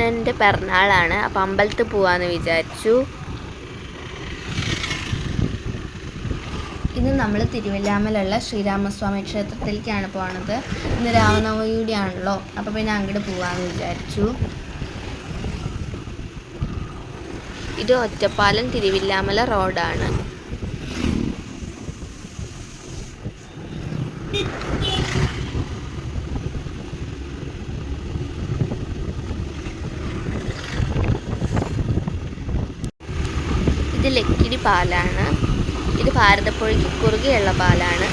കൃഷ്ണൻ്റെ പിറന്നാളാണ്. അപ്പോൾ അമ്പലത്തിൽ പോകാമെന്ന് വിചാരിച്ചു. ഇന്ന് നമ്മൾ തിരുവല്ലാമലുള്ള ശ്രീരാമസ്വാമി ക്ഷേത്രത്തിലേക്കാണ് പോകുന്നത്. ഇന്ന് രാമനവമി കൂടിയാണല്ലോ, അപ്പോൾ പിന്നെ അങ്ങോട്ട് പോകാമെന്ന് വിചാരിച്ചു. ഇത് ഒറ്റപ്പാലം തിരുവില്ലാമല റോഡാണ്. ഇത് ലക്കിടി പാലാണ്. ഇത് ഭാരതപ്പുഴയ്ക്ക് കുറുകെയുള്ള പാലാണ്.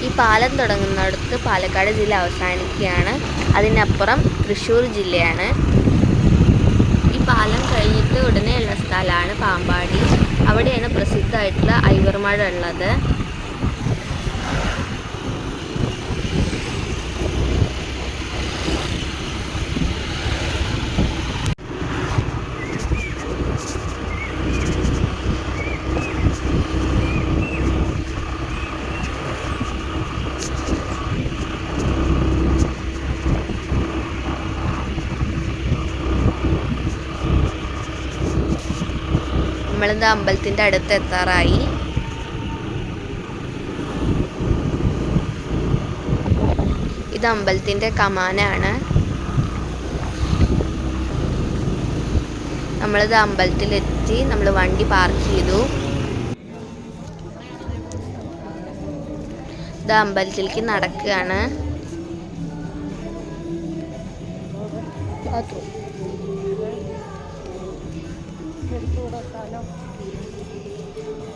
ഈ പാലം തുടങ്ങുന്നിടത്ത് പാലക്കാട് ജില്ല അവസാനിക്കുകയാണ്. അതിനപ്പുറം തൃശ്ശൂർ ജില്ലയാണ്. ഈ പാലം കഴിഞ്ഞിട്ട് ഉടനെയുള്ള സ്ഥലമാണ് പാമ്പാടി. അവിടെയാണ് പ്രസിദ്ധമായിട്ടുള്ള ഐവർമഴ ഉള്ളത്. നമ്മളിത് അമ്പലത്തിൻ്റെ അടുത്ത് എത്താറായി. ഇത് അമ്പലത്തിൻ്റെ കമാനാണ്. നമ്മളിത് അമ്പലത്തിലെത്തി. നമ്മൾ വണ്ടി പാർക്ക് ചെയ്തു. ഇത് അമ്പലത്തിലേക്ക് നടക്കുകയാണ്.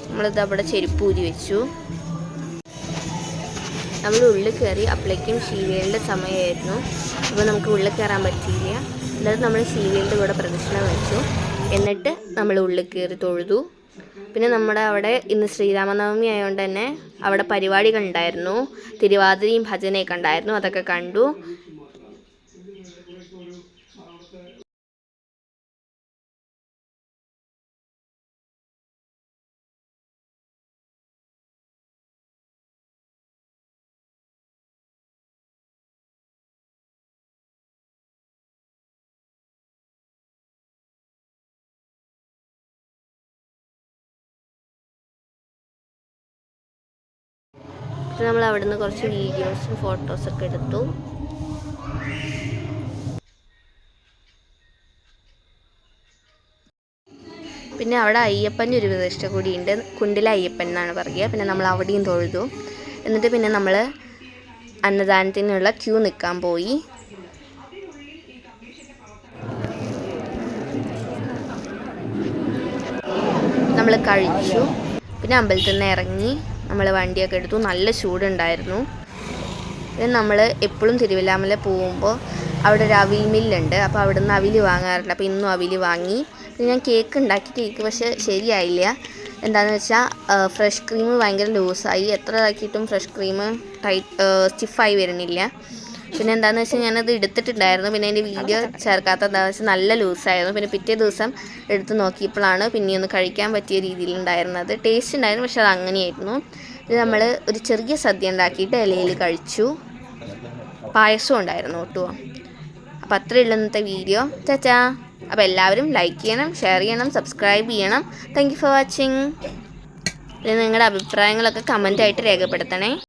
നമ്മളിത് അവിടെ ചെരുപ്പ് ഊരി വെച്ചു. നമ്മൾ ഉള്ളിൽ കയറി. അപ്പോഴേക്കും ശീവേലിൻ്റെ സമയമായിരുന്നു. അപ്പോൾ നമുക്ക് ഉള്ളിൽ കയറാൻ പറ്റിയില്ല. എന്നിട്ട് നമ്മൾ ശീവേലിൻ്റെ കൂടെ പ്രദക്ഷിണം വെച്ചു. എന്നിട്ട് നമ്മൾ ഉള്ളിൽ കയറി തൊഴുതു. പിന്നെ നമ്മുടെ അവിടെ ഇന്ന് ശ്രീരാമനവമി ആയതുകൊണ്ട് തന്നെ അവിടെ പരിപാടികൾ ഉണ്ടായിരുന്നു. തിരുവാതിരയും ഭജനയൊക്കെ ഉണ്ടായിരുന്നു. അതൊക്കെ കണ്ടു. നമ്മൾ അവിടുന്ന് കുറച്ച് വീഡിയോസും ഫോട്ടോസൊക്കെ എടുത്തു. പിന്നെ അവിടെ അയ്യപ്പൻ്റെ ഒരു പ്രതിഷ്ഠ കൂടിയുണ്ട്. കുണ്ടില അയ്യപ്പൻ എന്നാണ് പറയുക. പിന്നെ നമ്മൾ അവിടെയും തൊഴുതു. എന്നിട്ട് പിന്നെ നമ്മൾ അന്നദാനത്തിനുള്ള ക്യൂ നിൽക്കാൻ പോയി. നമ്മൾ കഴിച്ചു. പിന്നെ അമ്പലത്തിൽ നിന്ന് ഇറങ്ങി നമ്മൾ വണ്ടിയൊക്കെ എടുത്തു. നല്ല ചൂടുണ്ടായിരുന്നു. പിന്നെ നമ്മൾ എപ്പോഴും തിരുവല്ലാമല പോകുമ്പോൾ അവിടെ ഒരു അവിൽ മില്ലുണ്ട്. അപ്പോൾ അവിടെ നിന്ന് അവിൽ വാങ്ങാറുണ്ട്. അപ്പോൾ ഇന്നും അവിൽ വാങ്ങി. പിന്നെ ഞാൻ കേക്ക് ഉണ്ടാക്കി. കേക്ക് പക്ഷേ ശരിയായില്ല. എന്താണെന്ന് വെച്ചാൽ ഫ്രഷ് ക്രീം ഭയങ്കര ലൂസായി. എത്ര ഇതാക്കിയിട്ടും ഫ്രഷ് ക്രീം സ്റ്റിഫായി വരുന്നില്ല. പിന്നെ എന്താണെന്ന് വെച്ചാൽ ഞാനത് എടുത്തിട്ടുണ്ടായിരുന്നു. പിന്നെ അതിൻ്റെ വീഡിയോ ചേർക്കാത്ത എന്താണെന്ന് വെച്ചാൽ നല്ല ലൂസായിരുന്നു. പിന്നെ പിറ്റേ ദിവസം എടുത്ത് നോക്കിയപ്പോഴാണ് പിന്നെയൊന്ന് കഴിക്കാൻ പറ്റിയ രീതിയിലുണ്ടായിരുന്നത്. ടേസ്റ്റ് ഉണ്ടായിരുന്നു, പക്ഷെ അത് അങ്ങനെയായിരുന്നു. ഇത് നമ്മൾ ഒരു ചെറിയ സദ്യ ഉണ്ടാക്കിയിട്ട് ഇലയിൽ കഴിച്ചു. പായസം ഉണ്ടായിരുന്നു കേട്ടോ. അപ്പോൾ അത്രയുള്ള ഇന്നത്തെ വീഡിയോ. ചാച്ചാ. അപ്പോൾ എല്ലാവരും ലൈക്ക് ചെയ്യണം, ഷെയർ ചെയ്യണം, സബ്സ്ക്രൈബ് ചെയ്യണം. Thank you for watching. പിന്നെ നിങ്ങളുടെ അഭിപ്രായങ്ങളൊക്കെ കമൻറ്റായിട്ട് രേഖപ്പെടുത്തണേ.